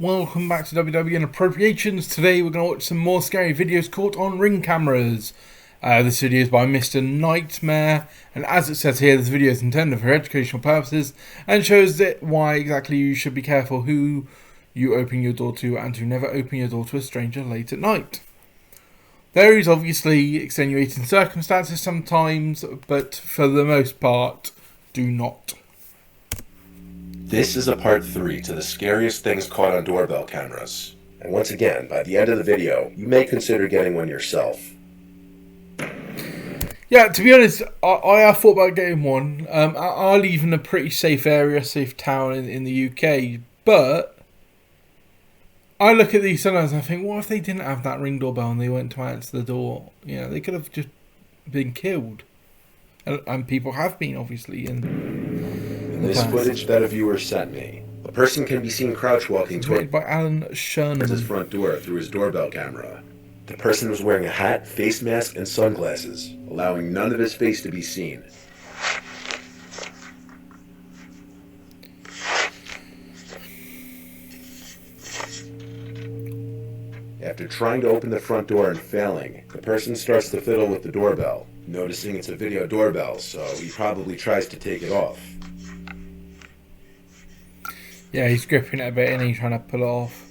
welcome back to WW and Appropriations. Today we're going to watch some more scary videos caught on Ring cameras. This video is by Mr. Nightmare, and as it says here, this video is intended for educational purposes and shows why exactly you should be careful who you open your door to and to never open your door to a stranger late at night. There is obviously extenuating circumstances sometimes, but for the most part, do not. This is a part 3 to the scariest things caught on doorbell cameras. And once again, by the end of the video, you may consider getting one yourself. Yeah, to be honest, I have thought about getting one. I live in a pretty safe area, safe town in the UK, but I look at these sometimes and I think, what if they didn't have that Ring doorbell and they went to answer the door? You know, they could have just been killed. And people have been, obviously, in this footage that a viewer sent me. A person can be seen crouch walking towards by Alan Sherman. His front door through his doorbell camera. The person was wearing a hat, face mask, and sunglasses, allowing none of his face to be seen. After trying to open the front door and failing, the person starts to fiddle with the doorbell, noticing it's a video doorbell, so he probably tries to take it off. Yeah, he's gripping it a bit and he's trying to pull it off.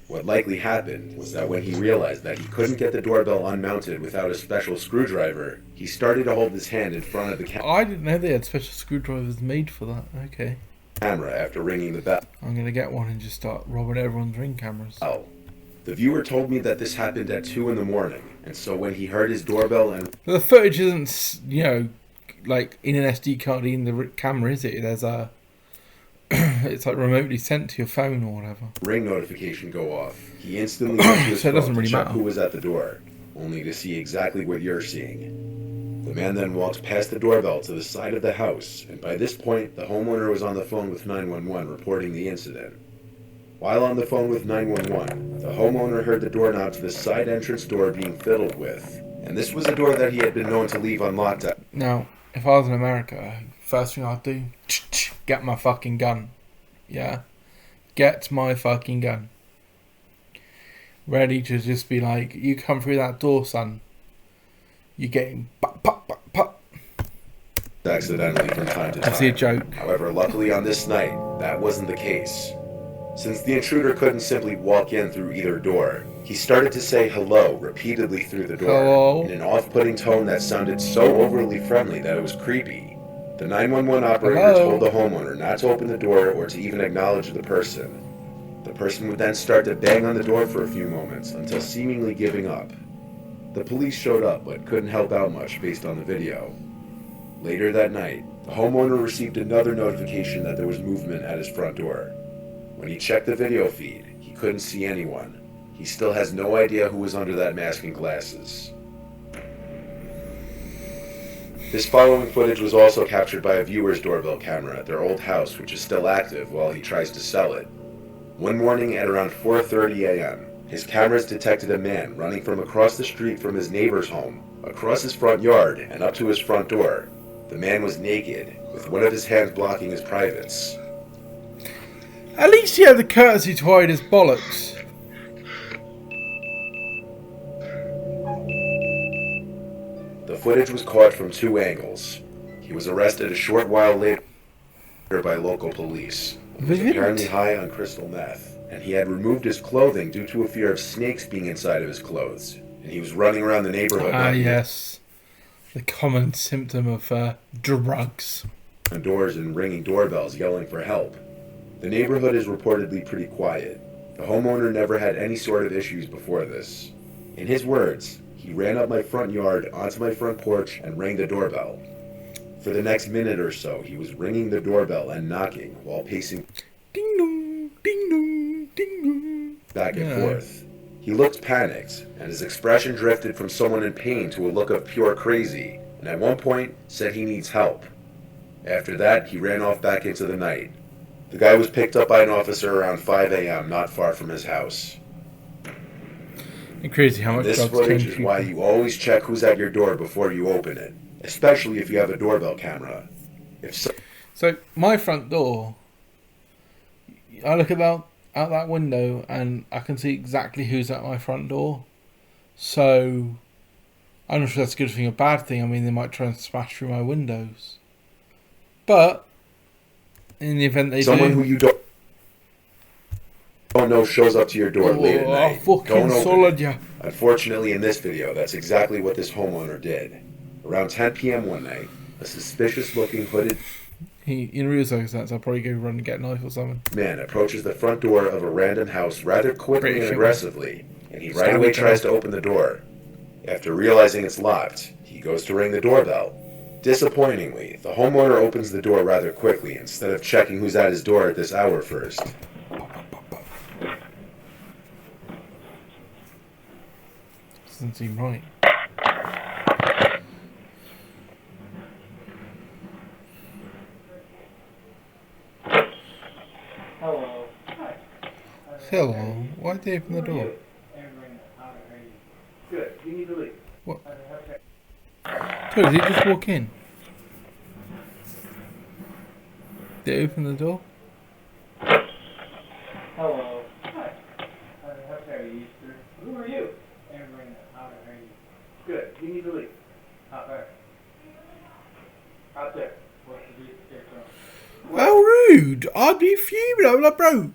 What likely happened was that when he realized that he couldn't get the doorbell unmounted without a special screwdriver, he started to hold his hand in front of the I didn't know they had special screwdrivers made for that. Okay. Camera after ringing the bell. I'm going to get one and just start robbing everyone's Ring cameras. The viewer told me that this happened at 2 in the morning, and so when he heard his doorbell and... The footage isn't, you know, like in an SD card in the camera, is it? There's a... it's like remotely sent to your phone or whatever. Ring notification go off. He instantly went to his so it doesn't phone really to check matter who was at the door, only to see exactly what you're seeing. The man then walks past the doorbell to the side of the house, and by this point, the homeowner was on the phone with 911 reporting the incident. While on the phone with 911, the homeowner heard the doorknob to the side entrance door being fiddled with, and this was a door that he had been known to leave unlocked. Now, if I was in America, first thing I'd do, get my fucking gun. Yeah? Get my fucking gun. Ready to just be like, you come through that door, son. You're getting pop, pop, pop, pop. Accidentally from time to time. I see a joke. However, luckily on this night, that wasn't the case. Since the intruder couldn't simply walk in through either door, he started to say hello repeatedly through the door hello? In an off-putting tone that sounded so overly friendly that it was creepy. The 911 operator hello? told the homeowner not to open the door or to even acknowledge the person. The person would then start to bang on the door for a few moments until seemingly giving up. The police showed up but couldn't help out much based on the video. Later that night, the homeowner received another notification that there was movement at his front door. When he checked the video feed, he couldn't see anyone. He still has no idea who was under that mask and glasses. This following footage was also captured by a viewer's doorbell camera at their old house, which is still active while he tries to sell it. One morning at around 4:30 a.m., his cameras detected a man running from across the street from his neighbor's home, across his front yard, and up to his front door. The man was naked, with one of his hands blocking his privates. At least he had the courtesy to hide his bollocks. The footage was caught from 2 angles. He was arrested a short while later by local police. He was apparently high on crystal meth, and he had removed his clothing due to a fear of snakes being inside of his clothes, and he was running around the neighborhood. Yes. The common symptom of drugs. On doors and ringing doorbells yelling for help. The neighborhood is reportedly pretty quiet. The homeowner never had any sort of issues before this. In his words, he ran up my front yard onto my front porch and rang the doorbell. For the next minute or so, he was ringing the doorbell and knocking while pacing ding dong, ding dong, ding dong, back and forth. He looked panicked, and his expression drifted from someone in pain to a look of pure crazy, and at one point said he needs help. After that, he ran off back into the night. The guy was picked up by an officer around 5 a.m. not far from his house. It's crazy how much this drugs footage change is people. why you always check who's at your door before you open it, especially if you have a doorbell camera. So my front door I look at out that window and I can see exactly who's at my front door. So I'm not sure that's a good thing or bad thing. I mean, they might try and smash through my windows. But in the event they Someone do, who you don't know shows up to your door late at night. I'll fucking solid ya. Unfortunately, in this video, that's exactly what this homeowner did. Around 10 p.m. one night, a suspicious-looking hooded In real circumstances, I'll probably go run and get a knife or something. man approaches the front door of a random house rather quickly Pretty and sure. aggressively, and he right away tries to open the door. After realizing it's locked, he goes to ring the doorbell. Disappointingly, the homeowner opens the door rather quickly instead of checking who's at his door at this hour first. Doesn't seem right. Hello. Hi. Hello. Why'd they open the door? Good, you need to leave. What? Did he just walk in? Did they open the door? Hello. Hi. Happy Easter. Who are you? How are you? Good, you need to leave. Out there. Out there. What's the beat from? How rude! I'd be fuming. I'm like, bro,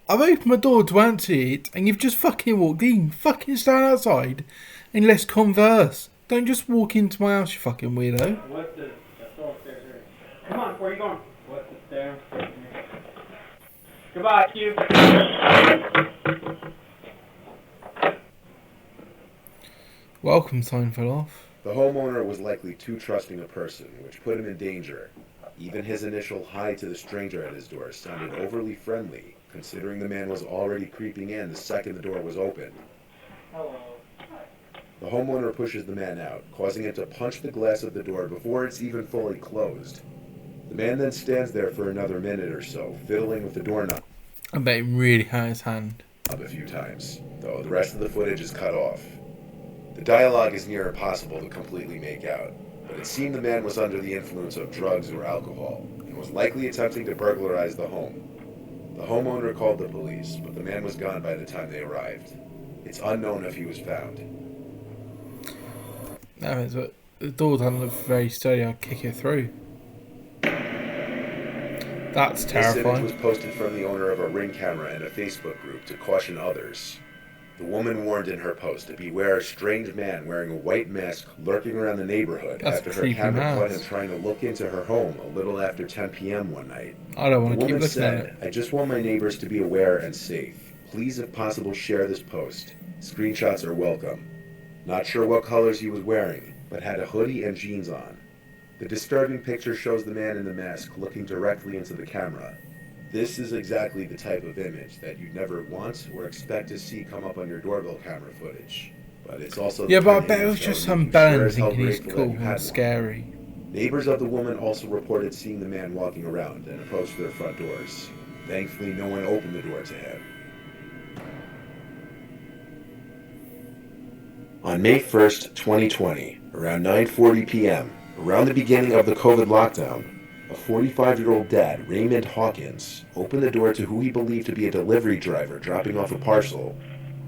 I've opened my door to answer it, and you've just fucking walked in. Fucking stand outside, and let's converse. Don't just walk into my house, you fucking weirdo. What's the upstairs here? Come on, where are you going? What's the stairs? Goodbye, Q. Welcome, sign fell off. The homeowner was likely too trusting a person, which put him in danger. Even his initial hi to the stranger at his door sounded overly friendly, considering the man was already creeping in the second the door was opened. Hello. The homeowner pushes the man out, causing him to punch the glass of the door before it's even fully closed. The man then stands there for another minute or so, fiddling with the doorknob I bet he really hurt his hand. a few times, though the rest of the footage is cut off. The dialogue is near impossible to completely make out, but it seemed the man was under the influence of drugs or alcohol, and was likely attempting to burglarize the home. The homeowner called the police, but the man was gone by the time they arrived. It's unknown if he was found. No, it's what the door doesn't look very sturdy. I'll kick it through. That's This image was terrifying. posted from the owner of a Ring camera in a Facebook group to caution others. The woman warned in her post to beware a strange man wearing a white mask lurking around the neighborhood That's after her creepy camera caught mask. him trying to look into her home a little after 10 p.m. one night. I don't The want to keep woman looking at said, it. I just want my neighbors to be aware and safe. Please, if possible, share this post. Screenshots are welcome. Not sure what colors he was wearing, but had a hoodie and jeans on. The disturbing picture shows the man in the mask looking directly into the camera. This is exactly the type of image that you'd never want or expect to see come up on your doorbell camera footage. But it's also Yeah, the but I kind bet of it was image just that will some make you sure bellend as hell thinking he's grateful that cool you had one. and scary. Neighbors of the woman also reported seeing the man walking around and approached their front doors. Thankfully, no one opened the door to him. On May 1st, 2020, around 9:40 p.m., around the beginning of the COVID lockdown, a 45-year-old dad, Raymond Hawkins, opened the door to who he believed to be a delivery driver dropping off a parcel.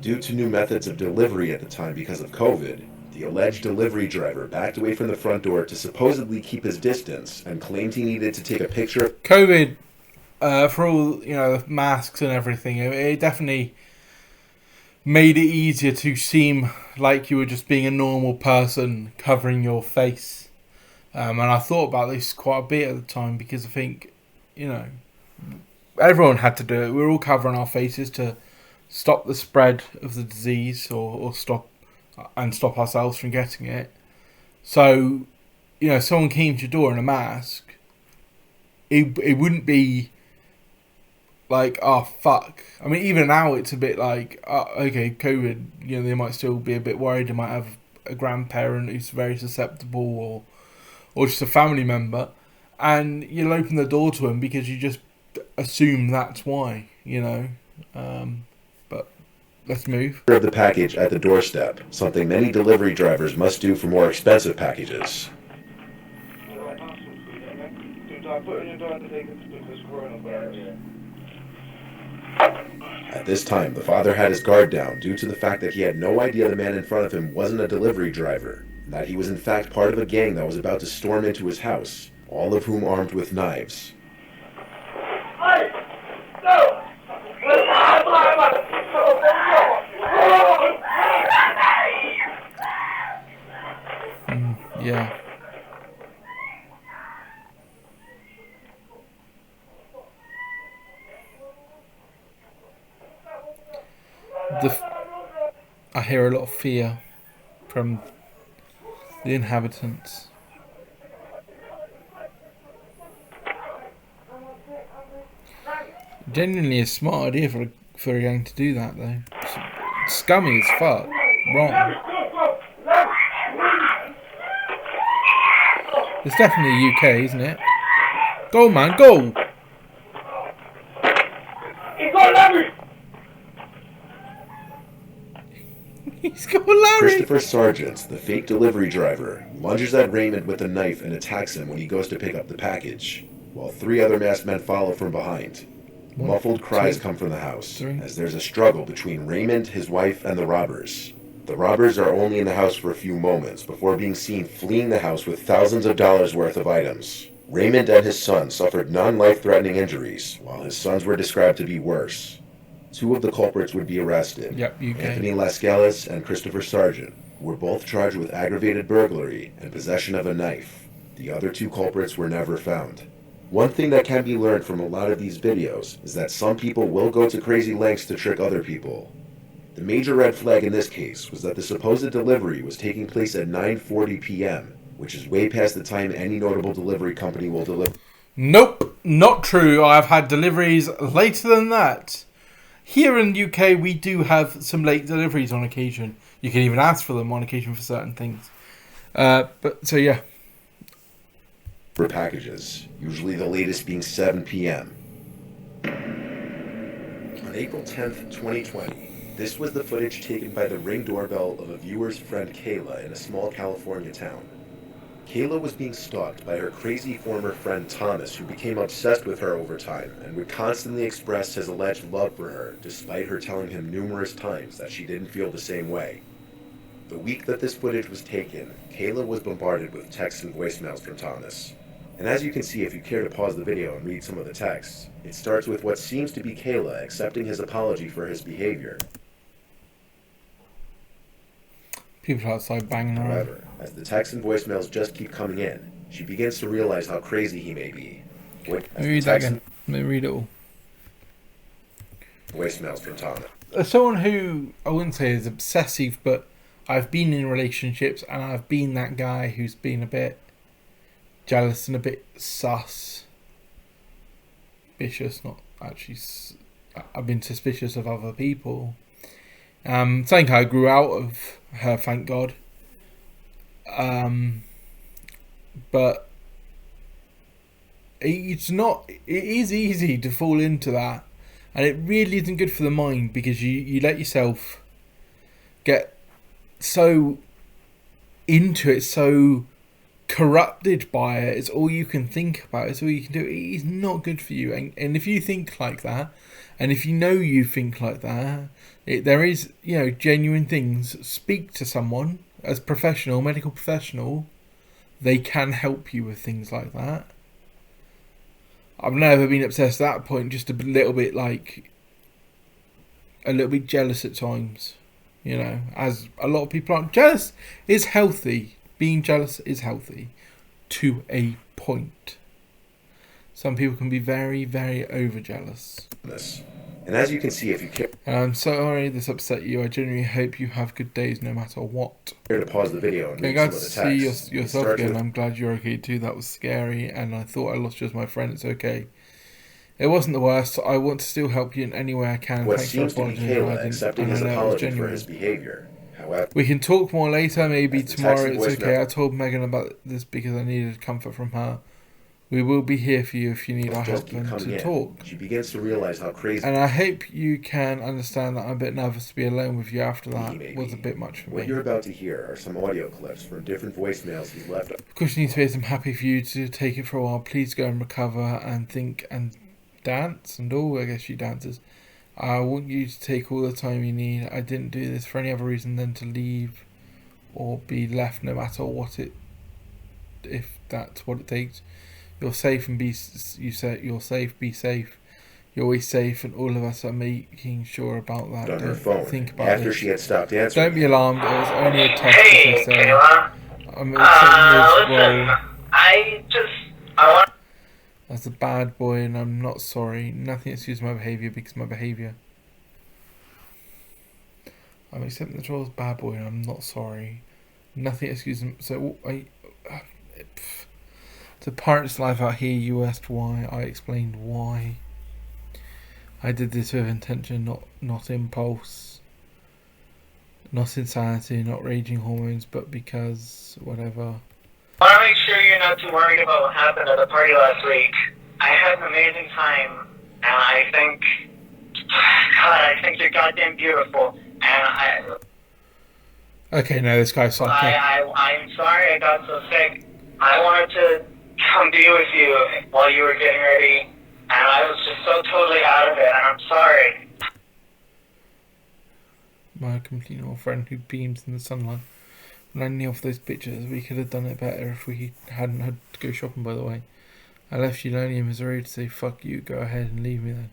Due to new methods of delivery at the time because of COVID, the alleged delivery driver backed away from the front door to supposedly keep his distance and claimed he needed to take a picture of COVID, for all the masks and everything, it definitely made it easier to seem like you were just being a normal person covering your face. And I thought about this quite a bit at the time because I think, everyone had to do it. We were all covering our faces to stop the spread of the disease or stop ourselves from getting it. So, someone came to your door in a mask, it wouldn't be like, oh, fuck. I mean, even now it's a bit like, okay, COVID, they might still be a bit worried. They might have a grandparent who's very susceptible or just a family member. And you'll open the door to them because you just assume that's why, But let's move. of the package at the doorstep, something many delivery drivers must do for more expensive packages. At this time, the father had his guard down due to the fact that he had no idea the man in front of him wasn't a delivery driver, and that he was in fact part of a gang that was about to storm into his house, all of whom armed with knives. Yeah. I hear a lot of fear from the inhabitants. Genuinely a smart idea for a gang to do that, though. It's scummy as fuck. Wrong. It's definitely UK, isn't it? Go, man, go! He's got Larry! Christopher Sargent, the fake delivery driver, lunges at Raymond with a knife and attacks him when he goes to pick up the package, while 3 other masked men follow from behind. Muffled cries come from the house, as there's a struggle between Raymond, his wife, and the robbers. The robbers are only in the house for a few moments before being seen fleeing the house with thousands of dollars worth of items. Raymond and his son suffered non-life-threatening injuries, while his sons were described to be worse. 2 of the culprits would be arrested, Yep, UK. Anthony Lascelles and Christopher Sargent, who were both charged with aggravated burglary and possession of a knife. The other 2 culprits were never found. One thing that can be learned from a lot of these videos is that some people will go to crazy lengths to trick other people. The major red flag in this case was that the supposed delivery was taking place at 9:40 p.m., which is way past the time any notable delivery company will deliver. Nope, not true. I've had deliveries later than that. Here in the UK, we do have some late deliveries on occasion. You can even ask for them on occasion for certain things. So yeah. For packages, usually the latest being 7 p.m. On April 10th, 2020, this was the footage taken by the Ring doorbell of a viewer's friend Kayla in a small California town. Kayla was being stalked by her crazy former friend Thomas, who became obsessed with her over time and would constantly express his alleged love for her, despite her telling him numerous times that she didn't feel the same way. The week that this footage was taken, Kayla was bombarded with texts and voicemails from Thomas. And as you can see if you care to pause the video and read some of the texts, it starts with what seems to be Kayla accepting his apology for his behavior. People outside banging around. However, as the texts and voicemails just keep coming in, she begins to realize how crazy he may be. Let me read that again. Let me read it all. Voicemails from Thomas. As someone who, I wouldn't say is obsessive, but I've been in relationships and I've been that guy who's been a bit jealous and a bit suspicious, not actually. I've been suspicious of other people. Something I grew out of her, thank God. But it's not. It is easy to fall into that, and it really isn't good for the mind because you let yourself get so into it, so corrupted by it. It's all you can think about. It's all you can do. It is not good for you. And if you think like that, and if you know you think like that, there is, genuine things. Speak to someone as professional, medical professional. They can help you with things like that. I've never been obsessed at that point. Just a little bit jealous at times. As a lot of people aren't. Jealous is healthy. Being jealous is healthy to a point. Some people can be very, very overjealous. And as you can see, if you care, I'm sorry this upset you. I genuinely hope you have good days no matter what. to pause the video and Okay, read some glad of to the see text. yourself again. I'm glad you're okay too. That was scary and I thought I lost you as my friend. It's okay. It wasn't the worst. I want to still help you in any way I can. What Thanks seems for to be apologizing. Kayla accepting his apology for his behavior. However, We can talk more later, maybe As the tomorrow. text and It's okay. voicemail- I told Megan about this because I needed comfort from her. We will be here for you if you need our just help keep and coming to in. talk. She begins to realize how crazy And I hope you can understand that I'm a bit nervous to be alone with you after that. he may Was a be. bit much for What me. you're about to hear are some audio clips from different voicemails he's left. Of course, you need space. I'm happy for you to take it for a while. Please go and recover and think and dance and all. I guess she dances. I want you to take all the time you need. I didn't do this for any other reason than to leave or be left, no matter what it. If that's what it takes, you're safe and be. You said you're safe. Be safe. You're always safe, and all of us are making sure about that. On her Don't phone, think about after this. she had stopped answering. Don't be alarmed. It was only a test. Hey, As they say. Kayla. I'm accepting this Listen, role I want. as a bad boy, and I'm not sorry. Nothing excuses my behaviour because my behaviour. I'm accepting this role as bad boy, and I'm not sorry. Nothing excuses. So it's a pirate's life out here. You asked why. I explained why. I did this with intention, not impulse, not insanity, not raging hormones, but because whatever. I want to make sure you're not too worried about what happened at the party last week. I had an amazing time, and I think, God, I think you're goddamn beautiful. And Okay, no, this guy's psycho. I'm sorry I got so sick. I wanted to come be with you while you were getting ready, and I was just so totally out of it, and I'm sorry. My complete old friend who beams in the sunlight. When I knew off those pictures, we could have done it better if we hadn't had to go shopping, by the way. I left you lonely in Missouri to say, fuck you, go ahead and leave me then.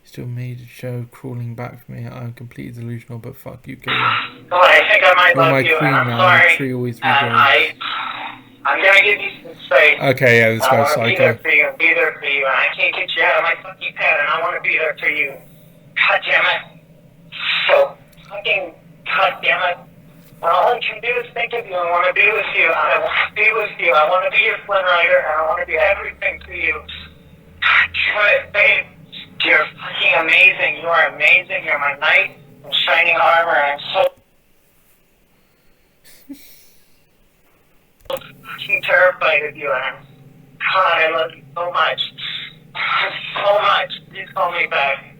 You still made a show crawling back for me. I'm completely delusional, but fuck you, go on. Well, I think I might You're love my you, queen and I'm now, sorry. the tree always And regrows. I'm gonna give you some space. Okay, yeah, this I guy's want to be there psycho. for you, be there for you, and I can't get you out of my fucking head, and I want to be there for you. God damn it. So fucking, God damn it. And all I can do is think of you. I want to be with you. I want to be with you. I want to be your Flynn Rider, and I want to do everything for you. God damn it, babe. You're fucking amazing. You are amazing. You're my knight in shining armor. I'm so fucking terrified of you, and God, I love you so much. So much. Please call me back.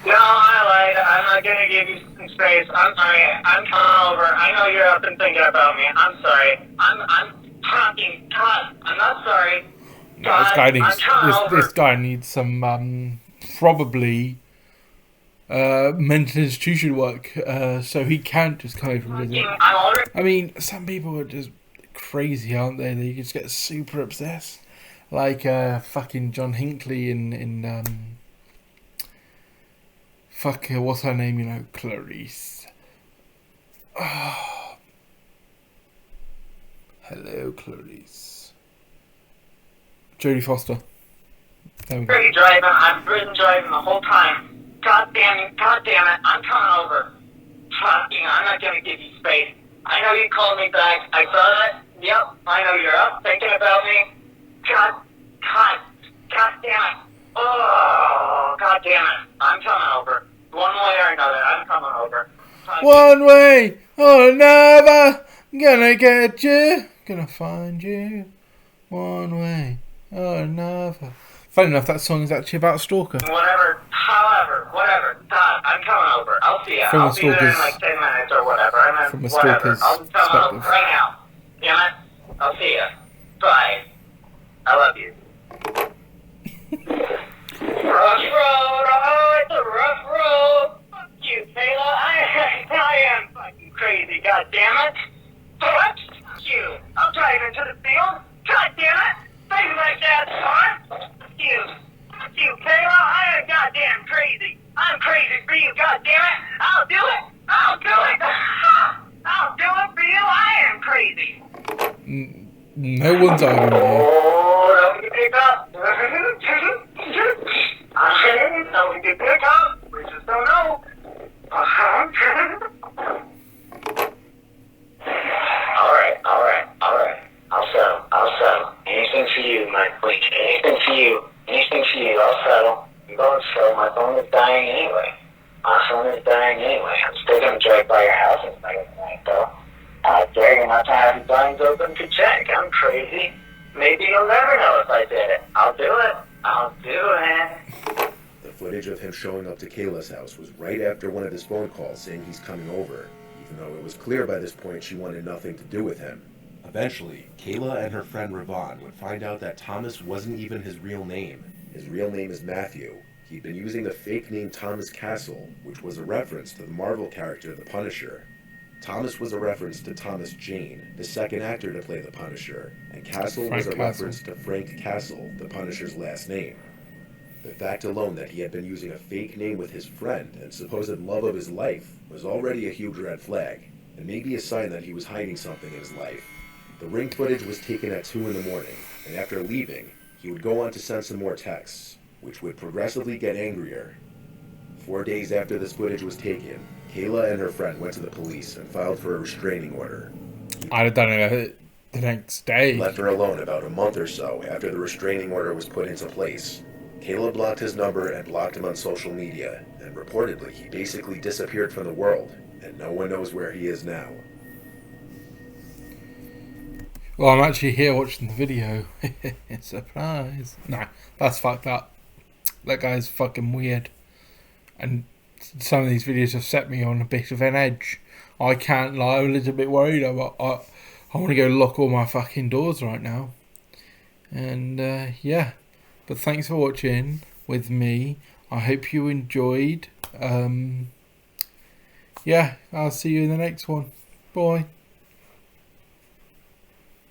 No, I lied. I'm not gonna give you some space. I'm sorry. I'm coming over. I know you're up and thinking about me. I'm sorry. I'm fucking God. I'm not sorry. No, this guy needs some probably mental institution work, so he can't just come over and visit. I mean, some people are just crazy, aren't they? They just get super obsessed, like fucking John Hinckley in what's her name? You know, Clarice. Oh. Hello, Clarice. Jodie Foster. There we go. I've been driving the whole time. God damn it, I'm coming over. Fucking, I'm not gonna give you space. I know you called me back. I saw that. Yep, I know you're up thinking about me. God damn it. Oh, God damn it. I'm coming over. One way or another, I'm coming over. One way or another, gonna get you, gonna find you. One way or another. Funny enough, that song is actually about a stalker. Whatever, God, I'm coming over. I'll see ya. From I'll a be there in stalker's- like 10 minutes or whatever. from a Whatever. stalker's I'll come perspective. over right now. Damn it. I'll see ya. Bye. I love you. Rough road, oh, it's a rough road. Fuck you, Kayla. I am fucking crazy, god damn it. What? Fuck you. I'll drive into the field. God damn it. Baby like that, son. Fuck you, Kayla. I am goddamn crazy. I'm crazy for you, god damn it. I'll do it. I'll do it for you. I am crazy. No one's arguing with you. Oh, don't you pick up. Don't you pick up. We just don't know. Alright. I'll settle. Anything for you, my queen. Anything for you. I'll settle. I'm going slow. My phone is dying anyway. I'm still gonna drive by your house in the middle of the night, though. I dare you not to have your blinds open to check. I'm crazy. Maybe you'll never know if I did it. I'll do it. The footage of him showing up to Kayla's house was right after one of his phone calls saying he's coming over, even though it was clear by this point she wanted nothing to do with him. Eventually, Kayla and her friend Ravon would find out that Thomas wasn't even his real name. His real name is Matthew. he'd been using the fake name Thomas Castle, which was a reference to the Marvel character The Punisher. Thomas was a reference to Thomas Jane, the second actor to play the Punisher, and Castle was a reference to Frank Castle, the Punisher's last name. The fact alone that he had been using a fake name with his friend and supposed love of his life was already a huge red flag, and maybe a sign that he was hiding something in his life. The ring footage was taken at 2 in the morning, and after leaving, he would go on to send some more texts, which would progressively get angrier. 4 days after this footage was taken, Kayla and her friend went to the police and filed for a restraining order. I'd have done it the next day. He left her alone about a month or so after the restraining order was put into place. Kayla blocked his number and blocked him on social media, and reportedly he basically disappeared from the world, and no one knows where he is now. Well, I'm actually here watching the video. Surprise. Nah, that's fucked up. That guy's fucking weird. And some of these videos have set me on a bit of an edge. I can't lie, I'm a little bit worried. I want to go lock all my fucking doors right now. And yeah. But thanks for watching with me. I hope you enjoyed. Yeah, I'll see you in the next one. Bye.